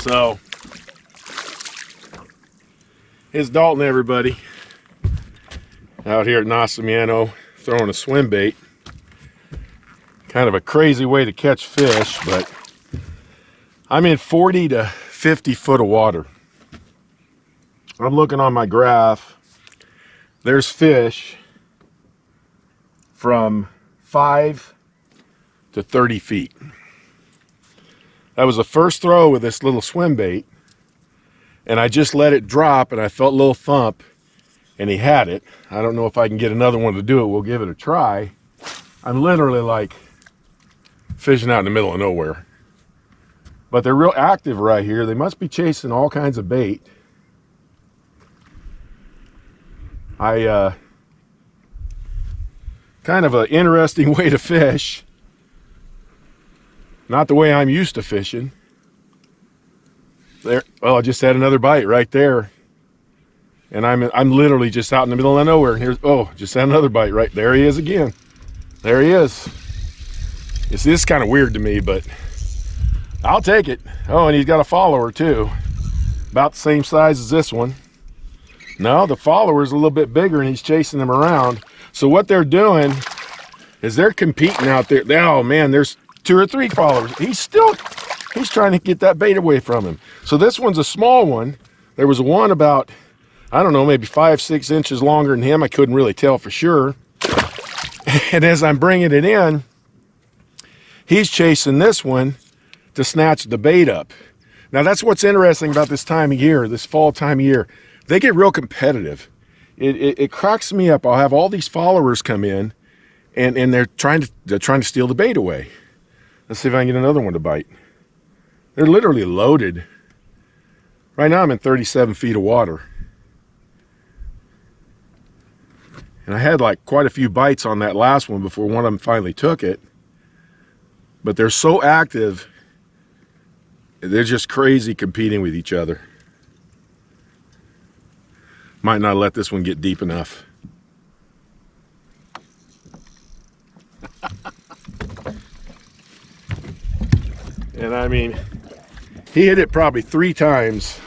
So, it's Dalton, everybody, out here at Nacimiento throwing a swim bait. Kind of a crazy way to catch fish, but I'm in 40 to 50 foot of water. I'm looking on my graph. There's fish from 5 to 30 feet. That was the first throw with this little swim bait, and I just let it drop and I felt a little thump and he had it. I don't know if I can get another one to do it. We'll give it a try. I'm literally like fishing out in the middle of nowhere, but they're real active right here. They must be chasing all kinds of bait. Kind of an interesting way to fish. Not the way I'm used to fishing. There, well, I just had another bite right there, and I'm literally just out in the middle of nowhere. And here's, oh, just had another bite right there. He is again. There he is. You see, this is kind of weird to me, but I'll take it. Oh, and he's got a follower too, about the same size as this one. No, the follower's a little bit bigger, and he's chasing them around. So what they're doing is they're competing out there. Oh man, there's 2 or 3 followers. He's trying to get that bait away from him. So this one's a small one. There was one about, I don't know, maybe 5-6 inches longer than him. I couldn't really tell for sure. And as I'm bringing it in, he's chasing this one to snatch the bait up. Now that's what's interesting about this time of year, this fall time of year. They get real competitive. It cracks me up. I'll have all these followers come in, and they're trying to steal the bait away. Let's see if I can get another one to bite. They're literally loaded. Right now I'm in 37 feet of water. And I had like quite a few bites on that last one before one of them finally took it. But they're so active, they're just crazy competing with each other. Might not let this one get deep enough. And I mean, he hit it probably 3 times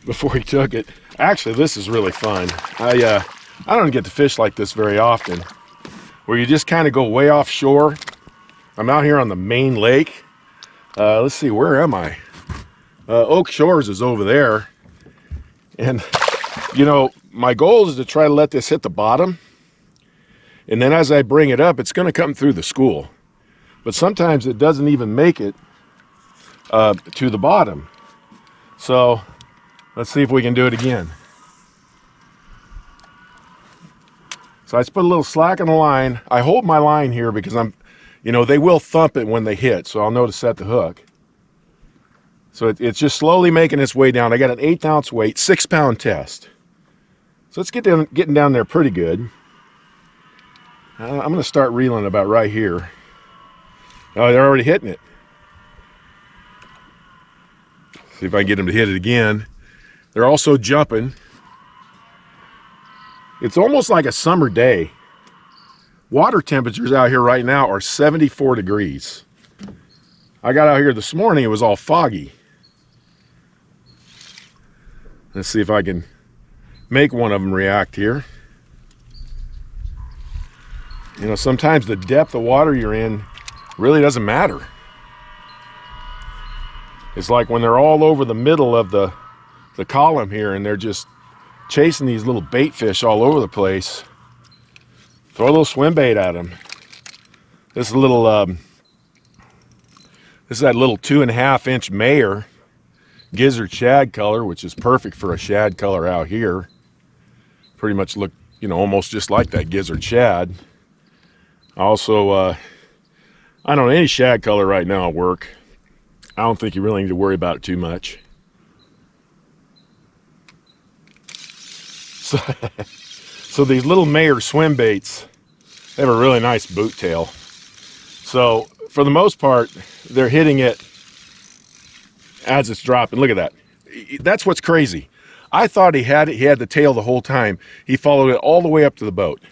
before he took it. Actually, this is really fun. I don't get to fish like this very often, where you just kind of go way offshore. I'm out here on the main lake. Let's see, where am I? Oak Shores is over there. And, you know, my goal is to try to let this hit the bottom. And then as I bring it up, it's going to come through the school. But sometimes it doesn't even make it to the bottom. So let's see if we can do it again. So I just put a little slack in the line. I hold my line here because they will thump it when they hit, so I'll know to set the hook. So it's just slowly making its way down. I got an 1/8 ounce weight, 6-pound test. So let's getting down there pretty good. I'm going to start reeling about right here. Oh, they're already hitting it. See if I can get them to hit it again. They're also jumping. It's almost like a summer day. Water temperatures out here right now are 74 degrees. I got out here this morning, it was all foggy. Let's see if I can make one of them react here. You know, sometimes the depth of water you're in really doesn't matter. It's like when they're all over the middle of the column here and they're just chasing these little bait fish all over the place. Throw a little swim bait at them. This is a little, this is that little 2.5 inch Mayer gizzard shad color, which is perfect for a shad color out here. Pretty much look, you know, almost just like that gizzard shad. Also, I don't know, any shad color right now will work. I don't think you really need to worry about it too much. So these little Mayer swim baits, they have a really nice boot tail. So for the most part, they're hitting it as it's dropping. Look at that. That's what's crazy. I thought he had it. He had the tail the whole time. He followed it all the way up to the boat.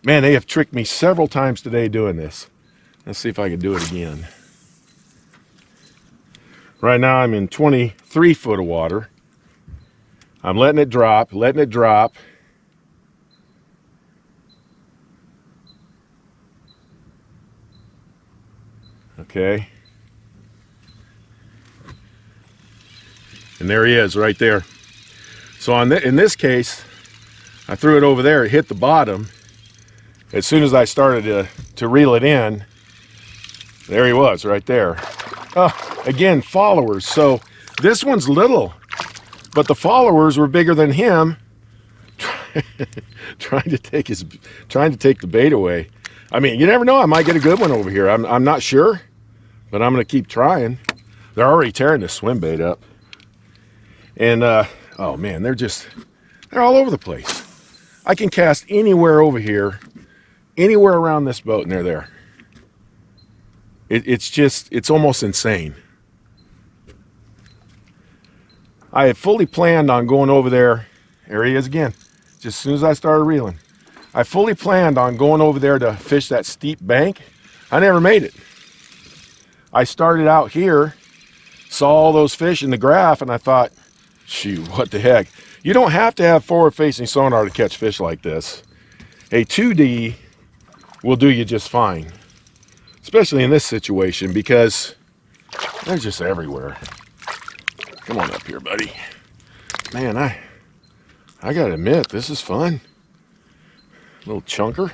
Man, they have tricked me several times today doing this. Let's see if I can do it again. Right now I'm in 23 foot of water. I'm letting it drop, letting it drop. Okay. And there he is right there. So in this case, I threw it over there, it hit the bottom. As soon as I started to reel it in, there he was right there. Oh, again, followers. So this one's little, but the followers were bigger than him, trying to take the bait away. I mean, you never know, I might get a good one over here. I'm not sure, but I'm gonna keep trying. They're already tearing this swim bait up. And oh man, they're all over the place. I can cast anywhere over here, anywhere around this boat, and they're there. It's almost insane. I had fully planned on going over there. There he is again, just as soon as I started reeling. I fully planned on going over there to fish that steep bank. I never made it. I started out here, saw all those fish in the graph, and I thought, shoot, what the heck? You don't have to have forward-facing sonar to catch fish like this. A 2D will do you just fine, especially in this situation because they're just everywhere. Come on up here, buddy. Man, I gotta admit, this is fun. Little chunker.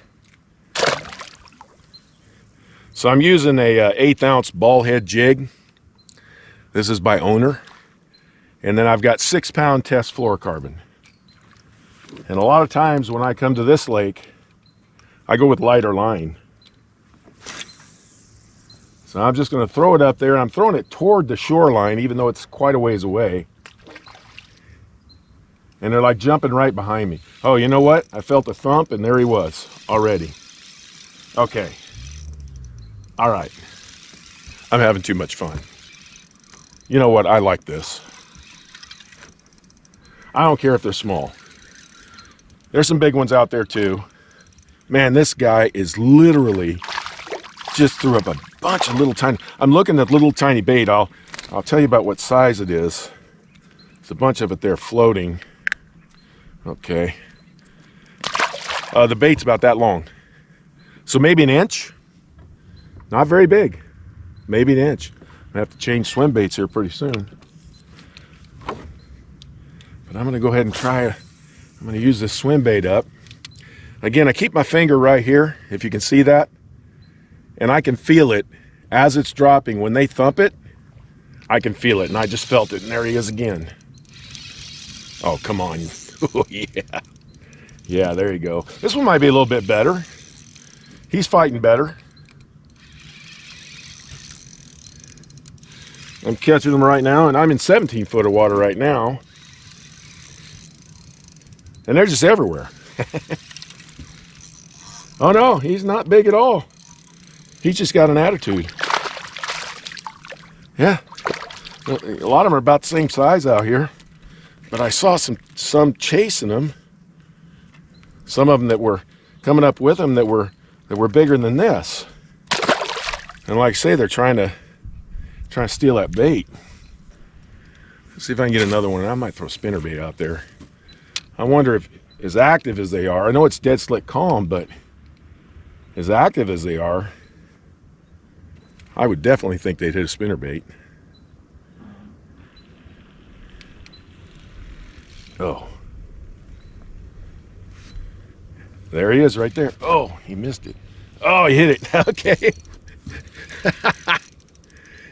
So I'm using a 1/8 ounce ball head jig. This is by Owner. And then I've got 6 pound test fluorocarbon. And a lot of times when I come to this lake, I go with lighter line. So I'm just going to throw it up there. I'm throwing it toward the shoreline, even though it's quite a ways away. And they're like jumping right behind me. Oh, you know what? I felt a thump and there he was already. Okay. All right. I'm having too much fun. You know what? I like this. I don't care if they're small. There's some big ones out there too. Man, this guy is literally just threw up a bunch of little tiny. I'm looking at little tiny bait. I'll tell you about what size it is. There's a bunch of it there floating. Okay. The bait's about that long. So maybe an inch. Not very big. Maybe an inch. I have to change swim baits here pretty soon. But I'm going to go ahead and try it. I'm going to use this swim bait up. Again, I keep my finger right here, if you can see that. And I can feel it as it's dropping. When they thump it, I can feel it. And I just felt it. And there he is again. Oh, come on. Oh, yeah. Yeah, there you go. This one might be a little bit better. He's fighting better. I'm catching them right now, and I'm in 17 foot of water right now. And they're just everywhere. Oh no, he's not big at all. He's just got an attitude. Yeah, a lot of them are about the same size out here. But I saw some chasing them. Some of them that were coming up with them that were bigger than this. And like I say, they're trying to steal that bait. Let's see if I can get another one. I might throw spinnerbait out there. I wonder if, as active as they are, I know it's dead slick calm, but as active as they are, I would definitely think they'd hit a spinnerbait. Oh. There he is right there. Oh, he missed it. Oh, he hit it. Okay.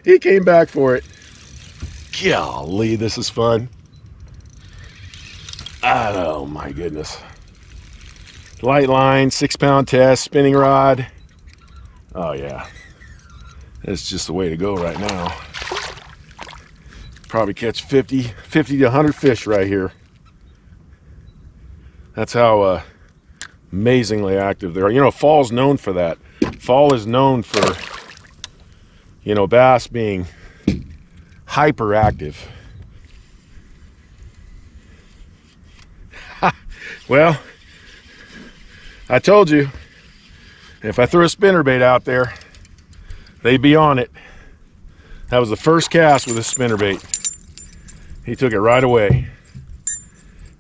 He came back for it. Golly, this is fun. Oh my goodness. Light line, 6 pound test, spinning rod. Oh yeah. That's just the way to go right now. Probably catch 50 to 100 fish right here. That's how amazingly active they are. You know, fall's known for that. Fall is known for, you know, bass being hyperactive. Well, I told you, if I threw a spinnerbait out there, they'd be on it. That was the first cast with a spinnerbait. He took it right away.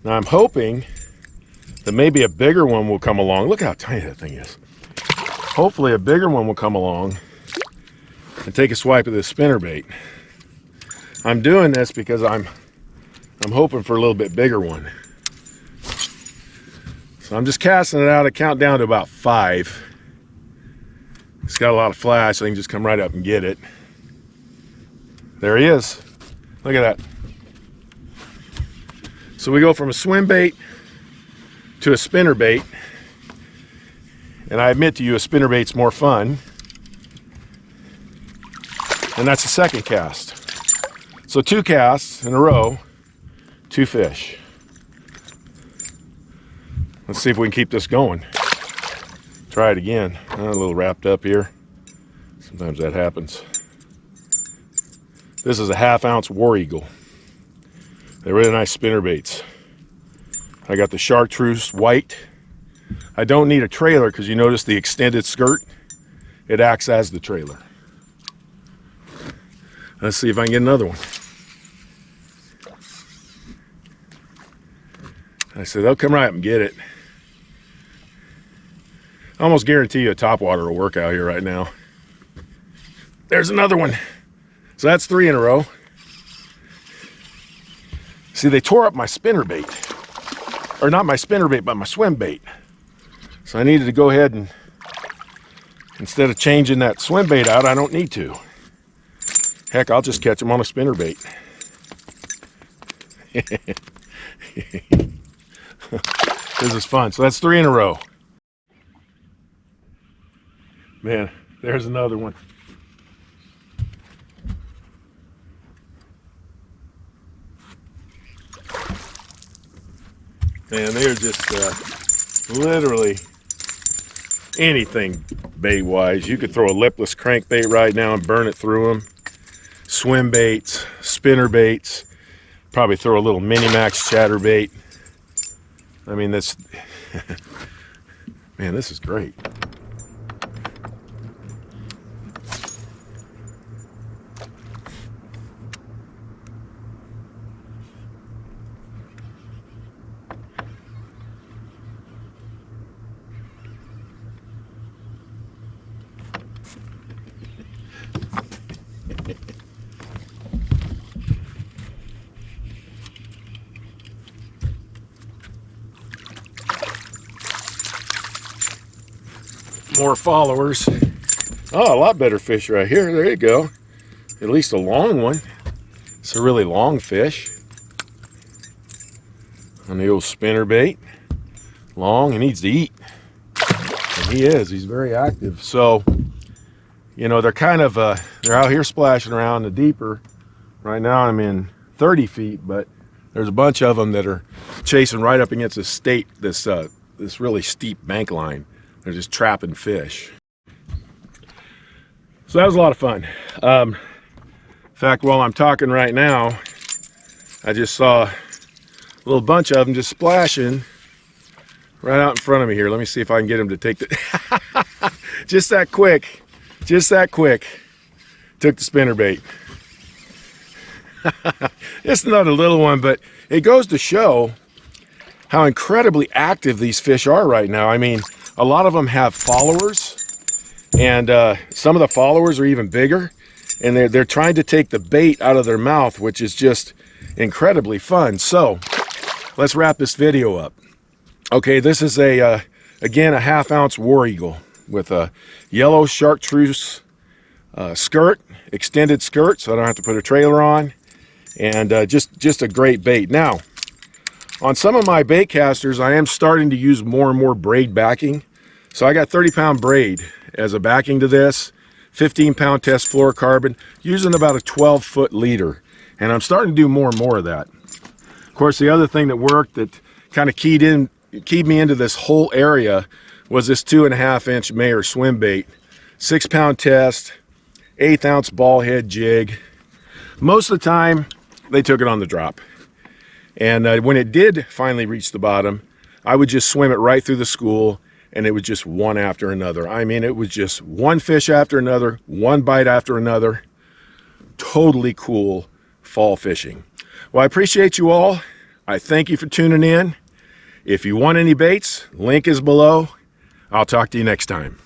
Now I'm hoping that maybe a bigger one will come along. Look how tiny that thing is. Hopefully a bigger one will come along and take a swipe of this spinnerbait. I'm doing this because I'm hoping for a little bit bigger one. So I'm just casting it out. I count down to about 5. It's got a lot of flash, so I can just come right up and get it. There he is. Look at that. So we go from a swim bait to a spinnerbait. And I admit to you, a spinnerbait's more fun. And that's the second cast. So 2 casts in a row, 2 fish. Let's see if we can keep this going. Try it again. I'm a little wrapped up here. Sometimes that happens. This is a 1/2 ounce War Eagle. They're really nice spinnerbaits. I got the chartreuse white. I don't need a trailer because you notice the extended skirt. It acts as the trailer. Let's see if I can get another one. I said, they'll come right up and get it. I almost guarantee you a topwater will work out here right now. There's another one. So that's 3 in a row. See, they tore up my spinnerbait. Or not my spinnerbait, but my swim bait. So I needed to go ahead and, instead of changing that swim bait out, I don't need to. Heck, I'll just catch them on a spinnerbait. This is fun. So that's 3 in a row. Man, there's another one. Man, they're just literally anything bait-wise. You could throw a lipless crankbait right now and burn it through them. Swim baits, spinner baits, probably throw a little mini-max chatterbait. I mean, that's, man, this is great. More followers. Oh, a lot better fish right here. There you go. At least a long one. It's a really long fish. On the old spinner bait. Long, he needs to eat. And he is. He's very active. So, you know, they're kind of, they're out here splashing around the deeper. Right now I'm in 30 feet, but there's a bunch of them that are chasing right up against this really steep bank line. They're just trapping fish. So that was a lot of fun. In fact, while I'm talking right now, I just saw a little bunch of them just splashing right out in front of me here. Let me see if I can get them to take the, just that quick, took the spinner bait. It's not a little one, but it goes to show how incredibly active these fish are right now. I mean, a lot of them have followers, and some of the followers are even bigger, and they're trying to take the bait out of their mouth, which is just incredibly fun. So let's wrap this video up. Okay, this is again a 1/2 ounce War Eagle with a yellow chartreuse skirt, extended skirt, so I don't have to put a trailer on, and just a great bait. Now, on some of my bait casters, I am starting to use more and more braid backing. So I got 30-pound braid as a backing to this, 15-pound test fluorocarbon, using about a 12-foot leader. And I'm starting to do more and more of that. Of course, the other thing that worked that kind of keyed me into this whole area was this 2.5-inch Mayer swim bait, 6-pound test, 1/8 ounce ball head jig. Most of the time, they took it on the drop. And when it did finally reach the bottom, I would just swim it right through the school, and it was just one after another. I mean, it was just one fish after another, one bite after another. totally cool fall fishing. Well, I appreciate you all. I thank you for tuning in. If you want any baits, link is below. I'll talk to you next time.